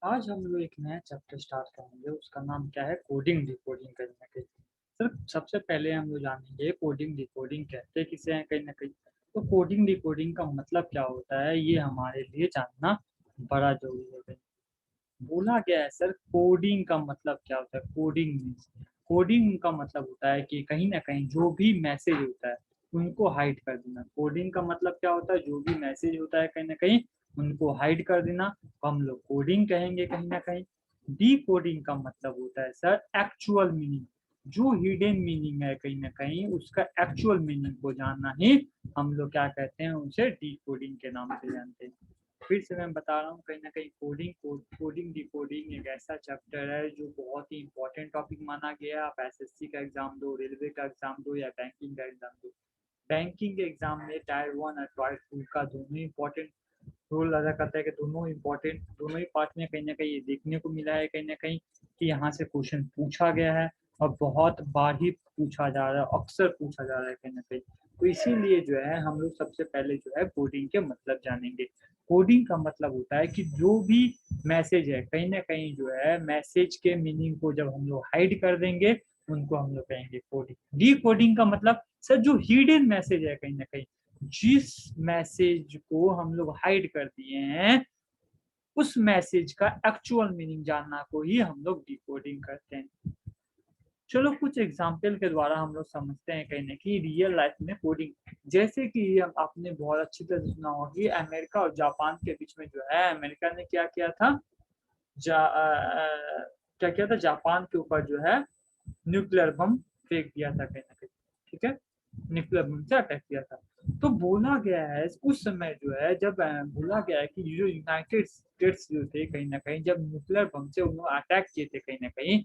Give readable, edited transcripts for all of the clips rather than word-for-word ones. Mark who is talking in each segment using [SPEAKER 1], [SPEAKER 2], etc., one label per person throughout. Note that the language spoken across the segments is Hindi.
[SPEAKER 1] आज हम लोग एक नया चैप्टर स्टार्ट करेंगे, उसका नाम क्या है? कोडिंग डिकोडिंग कहीं न कहीं। सर सबसे पहले हम लोग जानेंगे कोडिंग डिकोडिंग कहते किसे हैं कहीं न कहीं। तो कोडिंग डिकोडिंग का मतलब क्या होता है, ये हमारे लिए जानना बड़ा ज़रूरी है कहीं। बोला गया है सर कोडिंग का मतलब क्या होता है? कोडिंग मीन्स कोडिंग का मतलब होता है कि कहीं न कहीं जो भी मैसेज होता है, उनको हाइड कर देना। कोडिंग का मतलब क्या होता है? जो भी मैसेज होता है कहीं न कहीं, उनको हाइड कर देना, तो हम लोग कोडिंग कहेंगे कहीं न कहीं। डिकोडिंग का मतलब होता है सर एक्चुअल मीनिंग, जो हिडन मीनिंग है कहीं न कहीं, उसका एक्चुअल मीनिंग को जानना ही हम लोग क्या कहते हैं, उसे डिकोडिंग के नाम से जानते हैं। फिर से मैं बता रहा हूँ कहीं न कहीं कोडिंग डिकोडिंग एक ऐसा चैप्टर है जो बहुत ही इम्पोर्टेंट टॉपिक माना गया है। आप एसएससी का एग्ज़ाम दो, रेलवे का एग्ज़ाम दो या बैंकिंग का एग्ज़ाम दो। बैंकिंग के एग्ज़ाम में टायर 1 और टायर 2 का दोनों ही इम्पोर्टेंट रोल अदा करता है कि दोनों ही पार्ट में कहीं न कहीं ये देखने को मिला है कहीं न कहीं कि यहाँ से क्वेश्चन पूछा गया है और बहुत बार ही पूछा जा रहा है, अक्सर पूछा जा रहा है कहीं न कहीं। तो इसीलिए जो है हम लोग सबसे पहले जो है कोडिंग के मतलब जानेंगे। कोडिंग का मतलब होता है कि जो भी मैसेज है कहीं न कहीं जो है मैसेज के मीनिंग को जब हम लोग हाइड कर देंगे, उनको हम लोग कहेंगे कोडिंग। डिकोडिंग का मतलब सर जो हिडन मैसेज है कहीं न कहीं, जिस मैसेज को हम लोग हाइड कर दिए हैं, उस मैसेज का एक्चुअल मीनिंग जानना को ही हम लोग डिकोडिंग कहते हैं। चलो कुछ एग्ज़ाम्पल के द्वारा हम लोग समझते हैं कहीं न कहीं रियल लाइफ़ में कोडिंग। जैसे कि अब आपने बहुत अच्छी तरह से सुना होगा कि अमेरिका और जापान के बीच में जो है, अमेरिका ने क्या किया था, क्या किया था, जापान के ऊपर जो है न्यूक्लियर बम फेंक दिया था कहीं न कहीं, ठीक है? न्यूक्लियर बम से अटैक किया था। तो बोला गया है उस समय जो है जब बोला गया है कि जो यूनाइटेड स्टेट्स जो थे कहीं न कहीं जब न्यूक्लियर बम से उन्होंने अटैक किए थे कहीं न कहीं,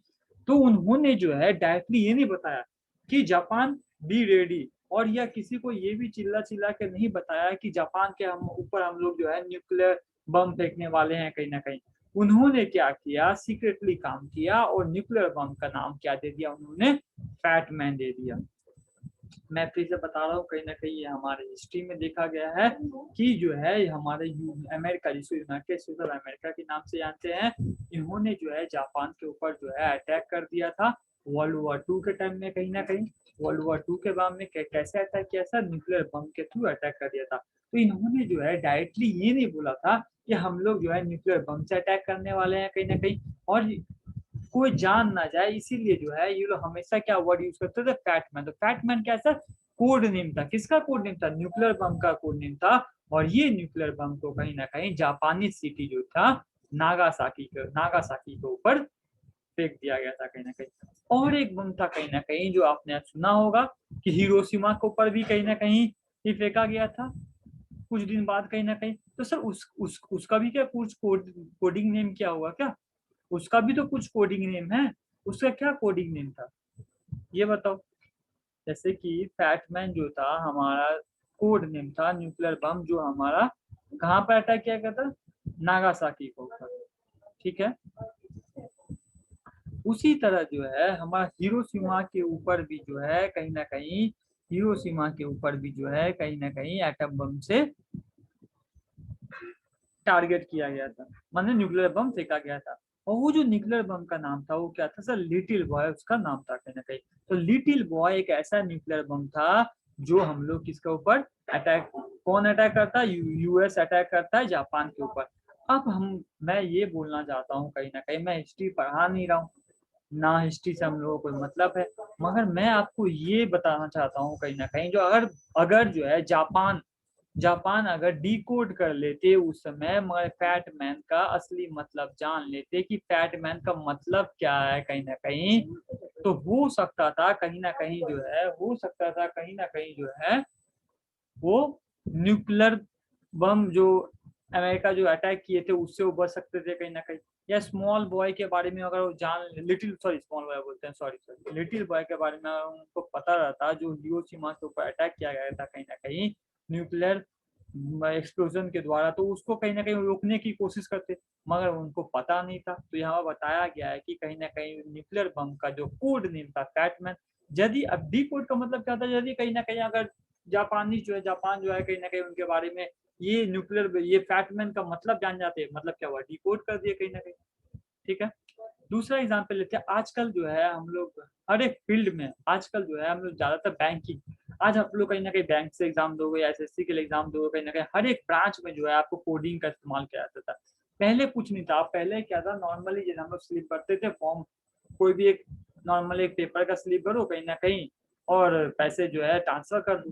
[SPEAKER 1] तो उन्होंने जो है डायरेक्टली ये नहीं बताया कि जापान बी रेडी, और या किसी को ये भी चिल्ला-चिल्ला के नहीं बताया कि जापान के हम ऊपर हम लोग जो है न्यूक्लियर बम फेंकने वाले हैं कहीं न कहीं। उन्होंने क्या किया, सीक्रेटली काम किया और न्यूक्लियर बम का नाम क्या दे दिया उन्होंने? फैट मैन दे दिया। मैं फिर से बता रहा हूँ कहीं न कहीं ये हमारे हिस्ट्री में देखा गया है कि जो है हमारे यू अमेरिका, जिसको यूनाइटेड स्टेट्स ऑफ अमेरिका के नाम से जानते हैं, इन्होंने जो है जापान के ऊपर जो है अटैक कर दिया था वर्ल्ड वॉर 2 के टाइम में कहीं न कहीं। वर्ल्ड वॉर 2 के बाद में कैसे अटैक किया था? न्यूक्लियर बम के थ्रू अटैक कर दिया था। तो इन्होंने जो है डायरेक्टली ये नहीं बोला था कि हम लोग जो है न्यूक्लियर बम से अटैक करने वाले हैं कहीं न कहीं, और कोई जान ना जाए, इसीलिए जो है ये लोग हमेशा क्या वर्ड यूज़ करते थे? फैटमैन। तो फैटमैन क्या सर? कोड नेम था। किसका कोड नेम था? न्यूक्लियर बम का कोड नेम था, और ये न्यूक्लियर बम को कहीं न कहीं जापानी सिटी जो था नागासाकी के ऊपर फेंक दिया गया था कहीं न कहीं। और एक बम था कहीं न कहीं जो आपने सुना होगा कि हिरोशिमा के ऊपर भी कहीं न कहीं ये फेंका गया था, कुछ दिन बाद कहीं न कहीं। तो सर उसका भी क्या कुछ कोडिंग नेम क्या हुआ क्या? उसका भी तो कुछ कोडिंग नेम है, उसका क्या कोडिंग नेम था? ये बताओ? जैसे कि फैटमैन जो था हमारा कोड नेम था, न्यूक्लियर बम जो हमारा कहाँ पे अटैक किया गया था? नागासाकी के ऊपर, ठीक है? उसी तरह जो है हमारा हिरोशिमा के ऊपर भी जो है कहीं न कहीं हिरोशिमा के ऊपर भी जो है कहीं न कहीं एटम बम से टारगेट किया गया था, माने न्यूक्लियर बम फेंका गया था। और वो जो न्यूक्लियर बम का नाम था वो क्या था सर? लिटिल बॉय उसका नाम था कहीं न कहीं। तो लिटिल बॉय एक ऐसा न्यूक्लियर बम था जो हम लोग किसके ऊपर अटैक, कौन अटैक करता है? यूएस अटैक करता है जापान के ऊपर। अब हम मैं ये बोलना चाहता हूँ कहीं न कहीं, मैं हिस्ट्री पढ़ा नहीं रहा हूँ, ना हिस्ट्री से हम लोगों को कोई मतलब है, मगर मैं आपको ये बताना चाहता हूँ कहीं न कहीं जो अगर अगर जो है जापान जापान अगर डिकोड कर लेते उस समय, मगर फैटमैन का असली मतलब जान लेते कि फैटमैन का मतलब क्या है कहीं न कहीं, तो हो सकता था कहीं न कहीं जो है हो सकता था कहीं न कहीं जो है वो न्यूक्लियर बम जो अमेरिका जो अटैक किए थे उससे वो बच सकते थे कहीं न कहीं। या स्मॉल बॉय के बारे में अगर वो जान लिटिल सॉरी स्मॉल बॉय बोलते हैं, सॉरी लिटिल बॉय के बारे में अगर उनको पता रहता जो हिरोशिमा के ऊपर अटैक किया गया था कहीं न कहीं न्यूक्लियर एक्सप्लोजन के द्वारा, तो उसको कहीं न कहीं रोकने की कोशिश करते, मगर उनको पता नहीं था। तो यहाँ बताया गया है कि कहीं न कहीं न्यूक्लियर बम का जो कोड नेम था फैटमैन। यदि अब डिकोड का मतलब क्या होता है? यदि कहीं न कहीं अगर जापान जो है कहीं न कहीं उनके बारे में ये न्यूक्लियर ये फैटमैन का मतलब जान जाते हैं, मतलब क्या हुआ, डिकोड कर दिया कहीं ना कहीं। ठीक है। दूसरा एग्जाम्पल लेते हैं, आजकल जो है हम लोग हर एक फील्ड में, आजकल जो है हम लोग ज्यादातर बैंकिंग, आज आप लोग कहीं ना कहीं बैंक से एग्जाम दोगे या एसएससी के लिए एग्जाम दोगे, कहीं ना कहीं हर एक ब्रांच में जो है आपको कोडिंग का इस्तेमाल किया जाता था। पहले कुछ नहीं था, पहले क्या था, नॉर्मली जैसे हम लोग स्लिप करते थे फॉर्म, कोई भी एक नॉर्मल एक पेपर का स्लिप भरो कहीं ना कहीं और पैसे जो है ट्रांसफर कर दो।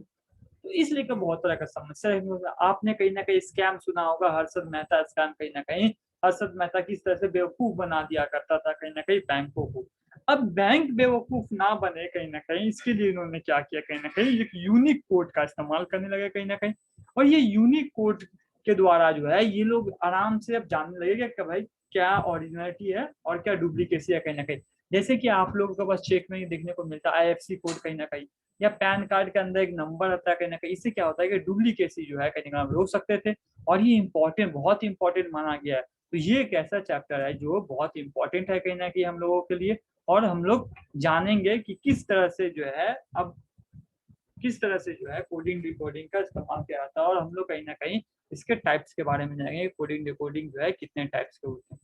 [SPEAKER 1] तो इसलिए का बहुत तरह का समस्या है। आपने कहीं ना कहीं स्कैम सुना होगा, हर्षद मेहता स्कैम, कहीं ना कहीं हर्षद मेहता किस तरह से बेवकूफ बना दिया करता था कहीं ना कहीं बैंकों को। अब बैंक बेवकूफ ना बने कहीं ना कहीं, इसके लिए इन्होंने क्या किया, कहीं ना कहीं एक यूनिक कोड का इस्तेमाल करने लगे कहीं ना कहीं। और ये यूनिक कोड के द्वारा जो है ये लोग आराम से अब जानने लगेगा कि भाई क्या ओरिजिनलिटी है और क्या डुप्लीकेसी है कहीं ना कहीं। जैसे कि आप लोगों को बस चेक में ही देखने को मिलता है आईएफसी कोड कहीं ना कहीं, या पैन कार्ड के अंदर एक नंबर आता है कहीं ना कहीं, इससे क्या होता है कि डुप्लीकेसी जो है कहीं ना कहीं रोक सकते थे। और ये इंपॉर्टेंट, बहुत इंपॉर्टेंट माना गया है। तो ये एक ऐसा चैप्टर है जो बहुत इंपॉर्टेंट है कहीं ना कहीं हम लोगों के लिए। और हम लोग जानेंगे कि किस तरह से जो है अब किस तरह से जो है कोडिंग डिकोडिंग का इस्तेमाल किया जाता है, और हम लोग कहीं ना कहीं इसके टाइप्स के बारे में जानेंगे, कोडिंग डिकोडिंग जो है कितने टाइप्स के होते हैं।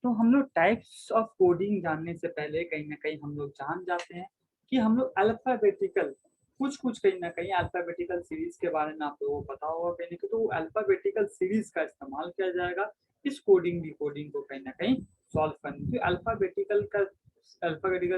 [SPEAKER 1] तो हम लोग टाइप्स ऑफ कोडिंग जानने से पहले कहीं ना कहीं हम लोग जान जाते हैं कि हम लोग अल्फाबेटिकल कुछ कुछ कहीं ना कहीं अल्फाबेटिकल सीरीज के बारे में आप लोगों को पता होगा कहीं ना कहीं। तो अल्फाबेटिकल सीरीज का इस्तेमाल किया जाएगा इस कोडिंग डिकोडिंग को कहीं ना कहीं सॉल्व करने के। अल्फाबेटिकल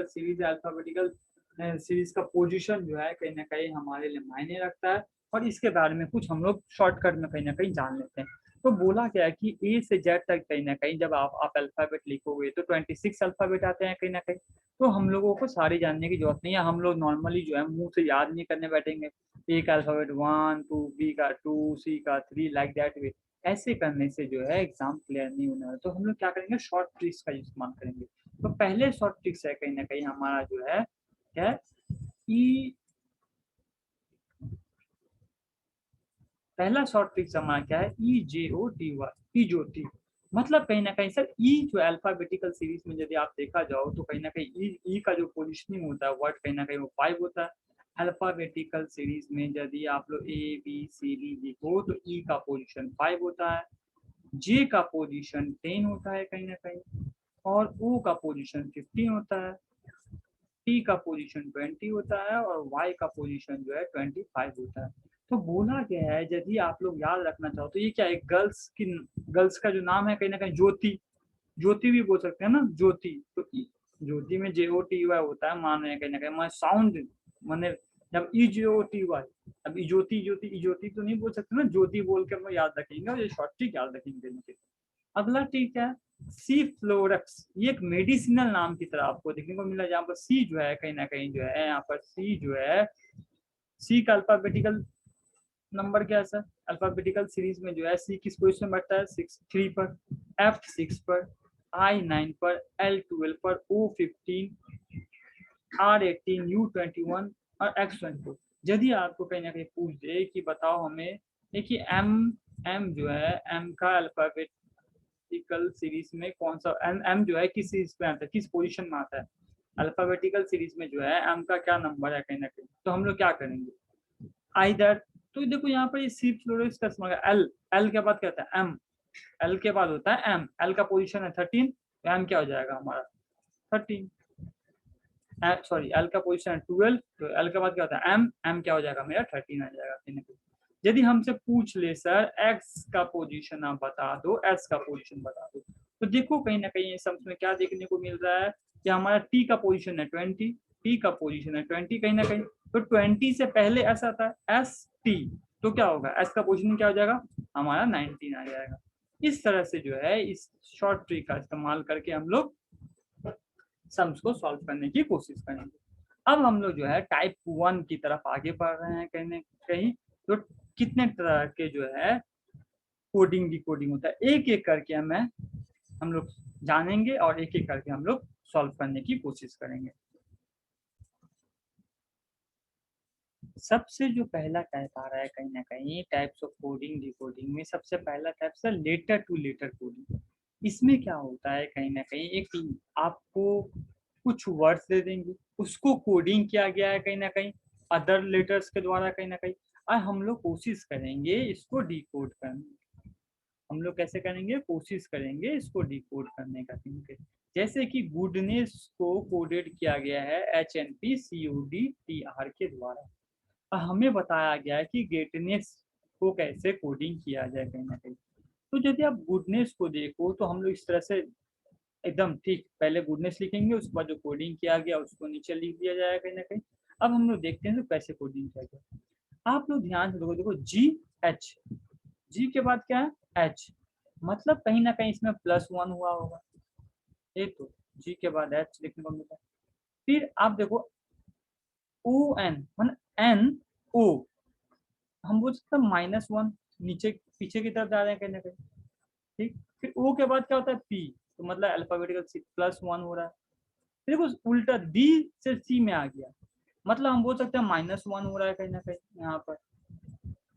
[SPEAKER 1] सीरीज, अल्फाबेटिकल सीरीज का पोजीशन जो है कहीं ना कहीं हमारे लिए मायने रखता है। और इसके बारे में कुछ हम लोग शॉर्टकट में कहीं ना कहीं जान लेते हैं। तो बोला गया है कि ए से जेड तक कहीं ना कहीं जब आप अल्फाबेट लिखोगे तो 26 अल्फाबेट आते हैं कहीं ना कहीं। तो हम लोगों को सारी जानने की जरूरत नहीं है, हम लोग नॉर्मली जो है मुंह से याद नहीं करने बैठेंगे। ए का अल्फाबेट 1 2, बी का 2, सी का 3, लाइक दैट वे। ऐसे करने से जो है एग्जाम क्लियर नहीं होने वाला। तो हम लोग क्या करेंगे, शॉर्ट ट्रिक्स का इस्तेमाल करेंगे। तो पहले शॉर्ट ट्रिक्स है कहीं ना कहीं हमारा जो है क्या है, ई, पहला शॉर्ट ट्रिक्स हमारा क्या है, ई ज्योति। मतलब कहीं ना कहीं सर ई जो अल्फाबेटिकल सीरीज में यदि आप देखा जाओ तो कहीं ना कहीं ई का जो पोजिशनिंग होता है वर्ड कहीं ना कहीं वो 5 होता है। अल्फाबेटिकल सीरीज में यदि आप लोग ए बी सी डी लिखो तो ई का पोजिशन 5 होता है, जे का पोजिशन 10 होता है कहीं ना कहीं, और ओ का पोजिशन 15 होता है, टी का पोजीशन 20 होता है, और वाई का पोजीशन जो है 25 होता है। तो बोला गया है यदि आप लोग याद रखना चाहो तो ये क्या है, गर्ल्स का जो नाम है कहीं ना कहीं ज्योति, ज्योति भी बोल सकते हैं ना, ज्योति। तो ज्योति में JOTY होता है, मान रहे हैं कहीं ना कहीं मैं साउंड मैंने जब EJOTY, अब ज्योति तो नहीं बोल सकते ना, ज्योति बोल के हम लोग याद रखेंगे, और ये शॉर्ट ट्रिक याद रखेंगे कहीं ना कहीं। अगला ट्रिक है सी फ्लोरक्स। ये एक मेडिसिनल नाम की तरह आपको देखने को मिला, जहाँ पर सी जो है कहीं ना कहीं जो है, यहाँ पर सी जो है, सी का अल्फाबेटिकल नंबर क्या है सर, अल्फाबेटिकल सीरीज में जो है सी किस पोजीशन में बैठता है, 3 पर, एफ 6 पर, आई 9 पर, एल 12 पर, ओ 15, आर 18, यू 21 और एक्स 24। यदि आपको कहीं ना कहीं पूछ दे कि बताओ हमें, देखिए एम, एम जो है, एम का अल्फाबेट अल्फाबेटिकल सीरीज में कौन सा एम, एम जो है किस सीरीज में आता है, किस पोजीशन में आता है अल्फाबेटिकल सीरीज में जो है एम का क्या नंबर है कहीं ना कहीं। तो हम लोग क्या करेंगे, आइदर, तो देखो यहाँ पर ये सी फ्लोरेक्स का इस्तेमाल, एल, एल के बाद क्या होता है एम, एल के बाद होता है एम, एल का पोजीशन है 13, तो एम क्या हो जाएगा हमारा 13, सॉरी एल का पोजीशन है 12, तो एल के बाद क्या होता है एम, एम क्या हो जाएगा मेरा 13 आ जाएगा कहीं ना कहीं। यदि हमसे पूछ ले सर एक्स का पोजीशन आप बता दो, एस का पोजीशन बता दो, तो देखो कहीं ना कहीं सब में क्या देखने को मिल रहा है कि हमारा टी का पोजीशन है 20, टी का पोजीशन है 20 कहीं ना कहीं, तो 20 से पहले एस आता है एस टी, तो क्या होगा एस का पोजीशन क्या हो जाएगा हमारा 19 आ जाएगा। इस तरह से जो है इस शॉर्ट ट्रिक का इस्तेमाल करके हम लोग सम्स को सॉल्व करने की कोशिश करेंगे। अब हम लोग जो है टाइप 1 की तरफ आगे बढ़ रहे हैं कहीं ना कहीं। तो कितने तरह के जो है कोडिंग डिकोडिंग होता है, एक एक करके हम लोग जानेंगे और एक एक करके हम लोग सॉल्व करने की कोशिश करेंगे। सबसे जो पहला टाइप आ रहा है कहीं ना कहीं टाइप्स ऑफ कोडिंग डिकोडिंग में, सबसे पहला टाइप है लेटर टू लेटर कोडिंग। इसमें क्या होता है कहीं ना कहीं, एक आपको कुछ वर्ड्स दे देंगे, उसको कोडिंग किया गया है कहीं ना कहीं, अदर लेटर्स के द्वारा कहीं ना कहीं। और हम लोग कोशिश करेंगे इसको डिकोड करने, हम लोग कैसे करेंगे, कोशिश करेंगे इसको डिकोड करने का कहीं कहीं। जैसे कि गुडनेस को कोडेड किया गया है HNPCODTR के द्वारा, और हमें बताया गया है कि ग्रेटनेस को कैसे कोडिंग किया जाए कहीं ना कहीं। तो यदि आप गुडनेस को देखो तो हम लोग इस तरह से एकदम ठीक पहले गुडनेस लिखेंगे, उसके बाद जो कोडिंग किया गया उसको नीचे लिख दिया जाएगा कहीं ना कहीं। अब हम लोग देखते हैं तो कैसे कोडिंग किया गया। आप लोग ध्यान से देखो GH, जी के बाद क्या है H, मतलब कहीं ना कहीं इसमें +1 हुआ होगा, एक तो जी के बाद H लिखने को मिलता है। फिर आप देखो ON मतलब NO, हम बोल सकते हैं -1, नीचे पीछे की तरफ जा रहे हैं कहीं ना कहीं, ठीक। फिर O के बाद क्या होता है P, तो मतलब अल्फाबेटिकल +1 हो रहा है। फिर देखो उल्टा D से C में आ गया, मतलब हम बोल सकते हैं -1 हो रहा है कहीं ना कहीं, यहाँ पर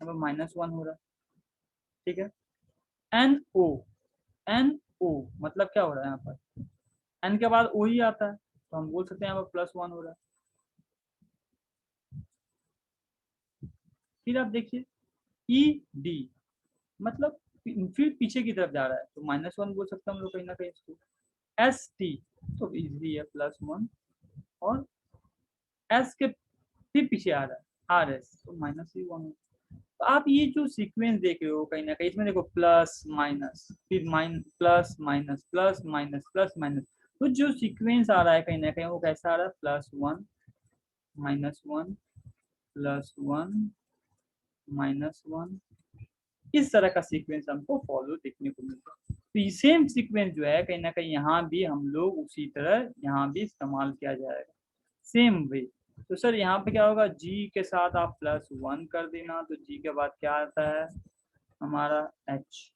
[SPEAKER 1] -1 हो रहा है, ठीक है। NO मतलब क्या हो रहा है यहाँ पर, N के बाद O ही आता है, तो हम बोल सकते हैं यहाँ पर +1 हो रहा है। फिर आप देखिए ED, मतलब फिर पीछे की तरफ जा रहा है, तो -1 बोल सकते हैं हम लोग कहीं ना कहीं इसको। ST तो इजली है +1, और S के फिर पीछे आ रहा है RS, तो -1। तो आप ये जो सीक्वेंस देख रहे हो कहीं ना कहीं, इसमें देखो प्लस माइनस, फिर plus minus plus minus plus minus, तो जो सीक्वेंस आ रहा है कहीं ना कहीं वो कैसा आ रहा है, +1 -1 +1 -1, इस तरह का सीक्वेंस हमको फॉलो देखने को मिलता है। तो ये सेम सीक्वेंस जो है कहीं ना कहीं यहाँ भी हम लोग उसी तरह यहाँ भी इस्तेमाल किया जाएगा, सेम वे। तो सर यहाँ पे क्या होगा, जी के साथ आप +1 कर देना, तो जी के बाद क्या आता है हमारा H।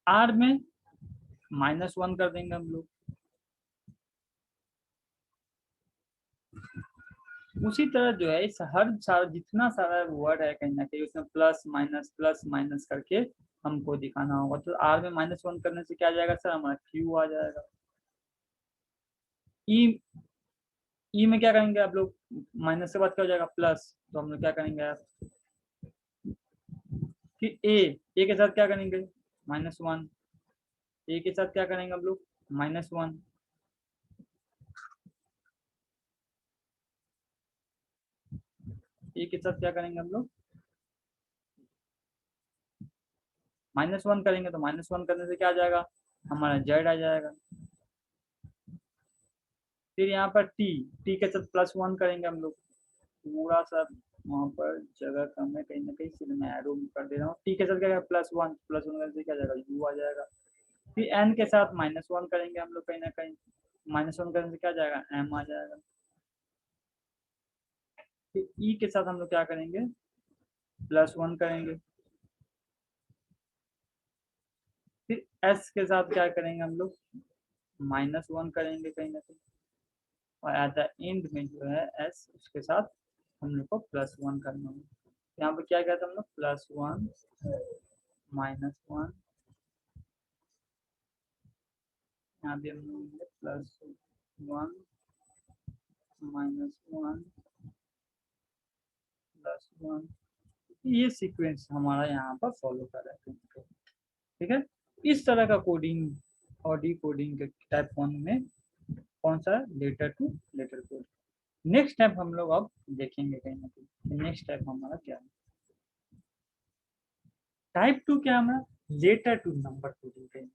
[SPEAKER 1] R में -1 कर देंगे हम लोग। उसी तरह जो है इस हर सारा जितना सारा वर्ड है कहीं ना कहीं उसमें प्लस माइनस करके हमको दिखाना होगा। तो R में -1 करने से क्या आ जाएगा सर, हमारा Q आ जाएगा। ई में क्या करेंगे आप लोग, माइनस के बाद क्या हो जाएगा प्लस, तो हम लोग क्या करेंगे आप, फिर ए के साथ क्या करेंगे -1, ए के साथ क्या करेंगे हम लोग -1, ए के साथ क्या करेंगे हम लोग -1 करेंगे, तो -1 करने से क्या आ जाएगा हमारा जेड आ जाएगा। फिर यहाँ पर टी के साथ +1 करेंगे हम लोग, थोड़ा सा वहाँ पर जगह कम है कहीं ना कहीं, इसलिए मैं एरो कर दे रहा हूँ। टी के साथ क्या +1 करने से क्या जाएगा यू आ जाएगा। फिर एन के साथ -1 करेंगे हम लोग कहीं ना कहीं, -1 करने से क्या जाएगा एम आ जाएगा। फिर ई के साथ हम लोग क्या करेंगे +1 करेंगे। फिर एस के साथ क्या करेंगे हम लोग -1 करेंगे कहीं ना कहीं, और एट द एंड में जो है एस उसके साथ हम लोग को +1 करना होगा। यहाँ पे क्या किया था हम लोग +1 -1, यहाँ भी हम लोग +1 -1 +1, ये सीक्वेंस हमारा यहाँ पर फॉलो कर रहा है, ठीक है। इस तरह का कोडिंग और डी कोडिंग के टाइप 1 में कौन सा letter to letter code. Next type हम लोग अब देखेंगे कहीं ना कहीं, नेक्स्ट टाइप हमारा क्या है, टाइप 2 क्या हमारा letter to number coding.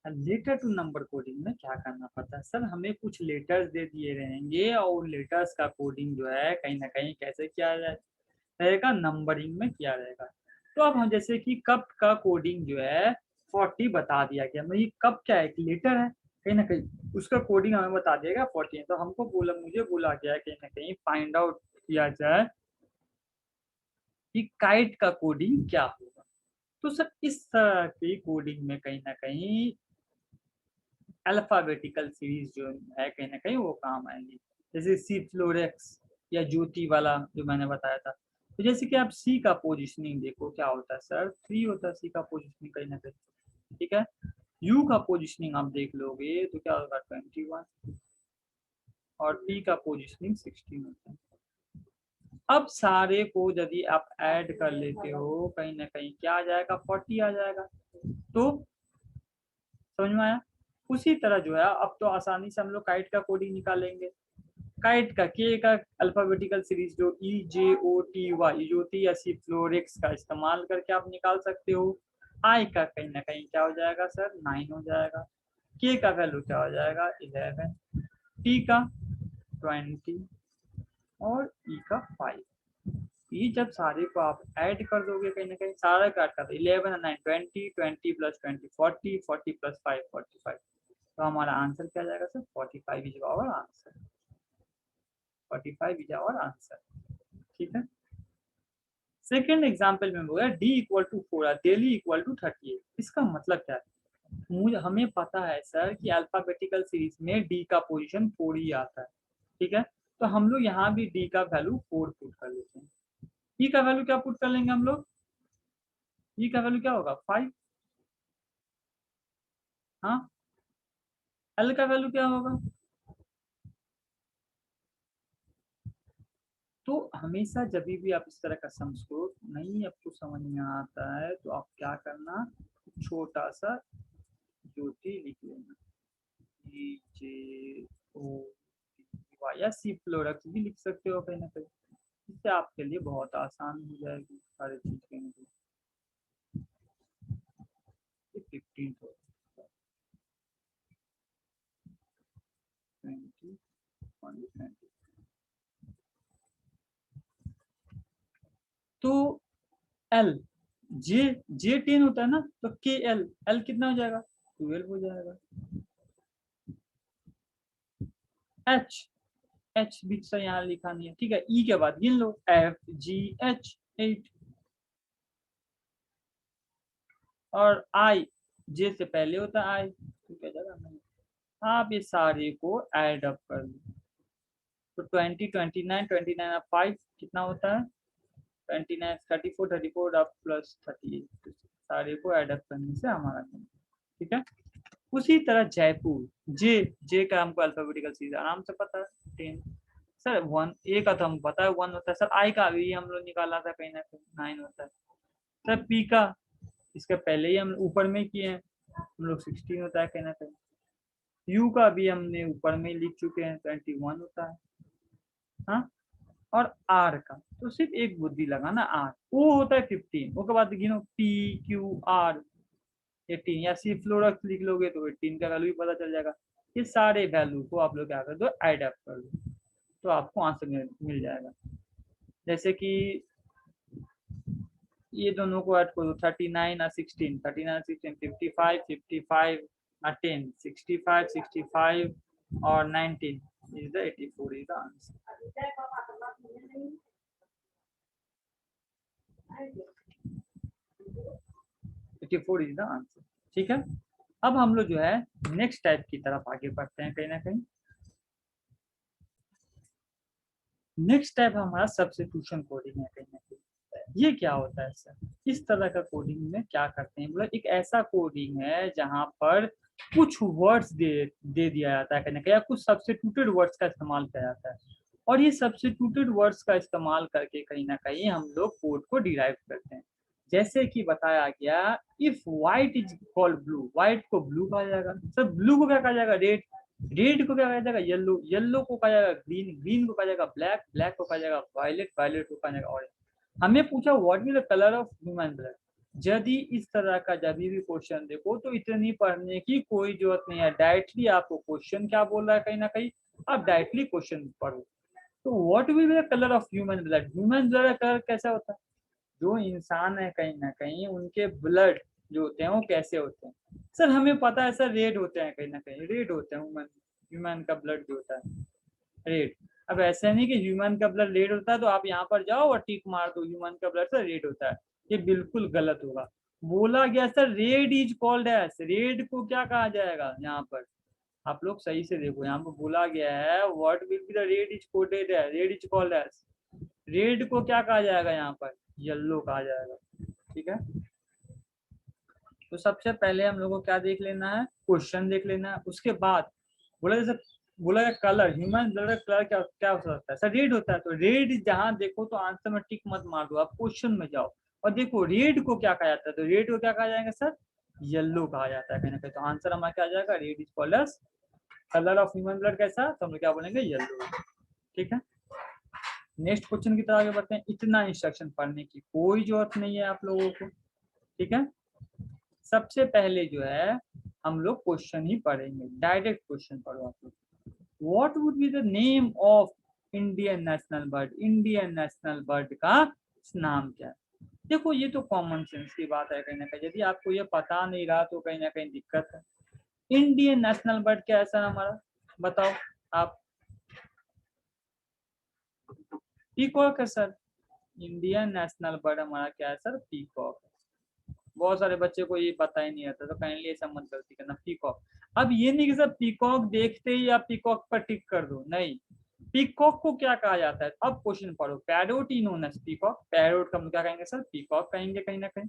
[SPEAKER 1] Letter to number coding में क्या करना पड़ता है सर, हमें कुछ लेटर्स दे दिए रहेंगे और लेटर्स का कोडिंग जो है कहीं ना कहीं कैसे किया जाए रहेगा, नंबरिंग में किया रहेगा। तो अब हम जैसे कि कप का कोडिंग जो है 40 बता दिया गया, मतलब ये कप क्या है, एक लेटर है कहीं ना कहीं, उसका कोडिंग हमें बता दिया 40 है। तो हमको मुझे बोला गया कहीं ना कहीं फाइंड आउट किया जाए कि काइट का कोडिंग क्या होगा। तो सर इस तरह की कोडिंग में कहीं ना कहीं अल्फाबेटिकल सीरीज जो है कहीं ना कहीं वो काम आएंगी, जैसे सी फ्लोरेक्स या ज्योति वाला जो मैंने बताया था। तो जैसे कि आप सी का पोजिशनिंग देखो क्या होता है सर, 3 होता है सी का पोजिशनिंग कहीं ना कहीं। ठीक है। यू का पोजिशनिंग आप देख लोगे तो क्या होगा 21 और पी का पोजिशनिंग 16 होता है। अब सारे को यदि आप ऐड कर लेते हो कहीं ना कहीं क्या आ जाएगा 40 आ जाएगा। तो समझ में आया। उसी तरह जो है अब तो आसानी से हम लोग काइट का कोडिंग निकालेंगे। काइट का के का अल्फाबेटिकल सीरीज जो ई जे ओ टी वाई ज्योति या सी फ्लोरेक्स का इस्तेमाल करके आप निकाल सकते हो। आई का कहीं ना कहीं क्या हो जाएगा सर 9 हो जाएगा। के का वैल्यू क्या हो जाएगा 11। टी का 20 और ई का 5। ये जब सारे को आप ऐड कर दोगे कहीं ना कहीं सारा का ऐड कर 11 9 20 20 प्लस 20 40 40 प्लस 5 45। तो हमारा आंसर क्या जाएगा sir 45 is our answer. 45 is our answer. ठीक है। सेकेंड एग्जाम्पल में बोला D equal to 4 Delhi equal to 38। इसका मतलब क्या है। मुझे हमें पता है सर कि अल्फाबेटिकल सीरीज में डी का पोजीशन 4 ही आता है। ठीक है। तो हम लोग यहाँ भी डी का वैल्यू 4 पुट कर लेते हैं। ई का वैल्यू क्या पुट कर लेंगे हम लोग। ई का वैल्यू क्या होगा 5। हाँ। एल का वैल्यू क्या होगा। तो हमेशा जब भी आप इस तरह का सम्स को नहीं आपको समझ में आता है तो आप क्या करना छोटा सा ज्योति लिख लेना ई जे ओ या सी फ्लोरक्स भी लिख सकते हो कहीं ना कहीं। इससे आपके लिए बहुत आसान हो जाएगी सारी चीज कहीं ना कहीं। 15 20 20। तो एल जे जे 10 होता है ना तो के एल एल कितना हो जाएगा 12 हो जाएगा। एच एच बीच से यहाँ लिखा नहीं है ठीक है। ई के बाद गिन लो एफ जी एच 8 और आई जे से पहले होता है आई तो क्या जाएगा। आप ये सारे को ऐड अप कर लो तो 20 29 29 और 5 कितना होता है 29 34 34 अब प्लस 38 सारे को ऐड अप करने से हमारा ठीक है। उसी तरह जयपुर जे जे का हमको अल्फाबेटिकल सीरीज आराम से पता है 10। सर वन ए का तो हमको पता है 1 होता है। सर आई का भी हम लोग निकाला था कहीं ना कहीं 9 होता है। सर पी का इसके पहले ही हम ऊपर में किए हैं हम लोग 16 होता है कहीं ना कहीं। यू का भी हमने ऊपर में लिख चुके हैं 21 होता है। हाँ। और आर का तो सिर्फ एक बुद्धि लगाना आर ओ होता है 15 उसके बाद गिनो पी क्यू आर 18 या सी फ्लोरक्स लिख लोगे तो 18 का वैल्यू भी पता चल जाएगा। ये सारे वैल्यू को आप लोग क्या कर दो ऐड अप कर दो तो आपको आंसर मिल जाएगा। जैसे कि ये दोनों को ऐड करो 39 और 16 39 16 55 55 और 10 65 65 और 19 is the 84 is the answer। 84 is the answer। ठीक है। अब हम लोग जो है नेक्स्ट टाइप की तरफ आगे बढ़ते हैं कहीं ना कहीं। नेक्स्ट टाइप हमारा सब्स्टिट्यूशन कोडिंग है कहीं ना कहीं। ये क्या होता है सर इस तरह का कोडिंग में क्या करते हैं मतलब एक ऐसा कोडिंग है जहां पर कुछ वर्ड्स दे दिया जाता है कहीं ना कहीं या कुछ सब्स्टिट्यूटेड वर्ड्स का इस्तेमाल किया जाता है और ये सब्स्टिट्यूटेड वर्ड्स का इस्तेमाल करके कहीं ना कहीं हम लोग कोड को डिराइव करते हैं। जैसे कि बताया गया if white is called blue white को ब्लू कहा जाएगा। सर ब्लू को क्या कहा जाएगा रेड रेड को क्या कहा जाएगा येलो येलो को कहा जाएगा ग्रीन ग्रीन को कहा जाएगा ब्लैक ब्लैक को कहा जाएगा वायलेट वायलेट को कहा जाएगा ऑरेंज। हमें पूछा what is the colour of human blood. यदि इस तरह का जब भी क्वेश्चन देखो तो इतनी पढ़ने की कोई जरूरत नहीं है डायरेक्टली आपको क्वेश्चन क्या बोल रहा है कहीं ना कहीं आप डायरेक्टली क्वेश्चन पढ़ो। तो what will be the colour of human blood का कलर कैसा होता है। जो इंसान है कहीं ना कहीं उनके ब्लड जो होते हैं वो कैसे होते हैं। सर हमें पता है सर रेड होते हैं कहीं ना कहीं रेड होते हैं ह्यूमन ह्यूमन का ब्लड जो होता है रेड। अब ऐसा नहीं कि ह्यूमन का ब्लड रेड होता है तो आप यहाँ पर जाओ और टिक मार दो ह्यूमन का ब्लड सर रेड होता है। ये बिल्कुल गलत होगा। बोला गया sir red is called as red को क्या कहा जाएगा यहाँ पर आप लोग सही से देखो यहाँ पर बोला गया है what will be the red is coded है red is called as red को क्या कहा जाएगा यहाँ पर येलो कहा जाएगा। ठीक है। तो सबसे पहले हम लोग को क्या देख लेना है, क्वेश्चन देख लेना है। उसके बाद बोला जैसे बोला कलर, ह्यूमन ब्लड का कलर क्या क्या हो सकता है सर, रेड होता है। तो रेड जहां देखो तो आंसर में टिक मत मार दो, आप क्वेश्चन में जाओ और देखो रेड को क्या कहा जाता है। तो रेड को क्या कहा जाएगा सर, येलो कहा जाता है कहीं ना कहीं। तो आंसर हमारा क्या आ जाएगा, red is called as colour of human blood कैसा, तो हम लोग क्या बोलेंगे, येलो। ठीक है, नेक्स्ट क्वेश्चन की तरफ आगे बढ़ते हैं। इतना इंस्ट्रक्शन पढ़ने की कोई जरूरत नहीं है आप लोगों को। ठीक है, सबसे पहले जो है हम लोग क्वेश्चन ही पढ़ेंगे, डायरेक्ट क्वेश्चन पढ़ो आप लोग। What would be the name of Indian national bird, Indian national bird का नाम क्या है। देखो ये तो कॉमन सेंस की बात है कहीं ना कहीं, यदि आपको ये पता नहीं रहा तो कहीं ना कहीं दिक्कत है। इंडियन नेशनल बर्ड क्या है सर हमारा, बताओ आप। पीकॉक है सर, इंडियन नेशनल बर्ड हमारा क्या है सर, पीकॉक। बहुत सारे बच्चे को ये पता ही नहीं रहता, तो काइंडली ऐसा मत गलती करना, पीकॉक। अब ये नहीं कि सर पीकॉक देखते ही आप पीकॉक पर टिक कर दो, नहीं। पीकॉक को क्या कहा जाता है, अब क्वेश्चन पढ़ो। पैरोट ही नोन एज पीकॉक, पैरोट का हम क्या कहेंगे सर, पीकॉक कहेंगे कहीं ना कहीं।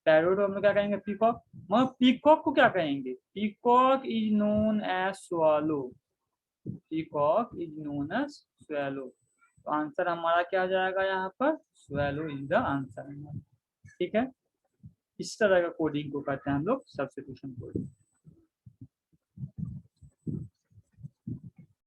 [SPEAKER 1] पैरोट को हम लोग क्या कहेंगे, पीकॉक। मगर पीकॉक को क्या कहेंगे, peacock is known as swallow, peacock is known as swallow. तो आंसर हमारा क्या आ जाएगा यहाँ पर, स्वैलो इज द आंसर। ठीक है, इस तरह का कोडिंग को कहते हैं हम लोग सब्स्टिट्यूशन कोडिंग।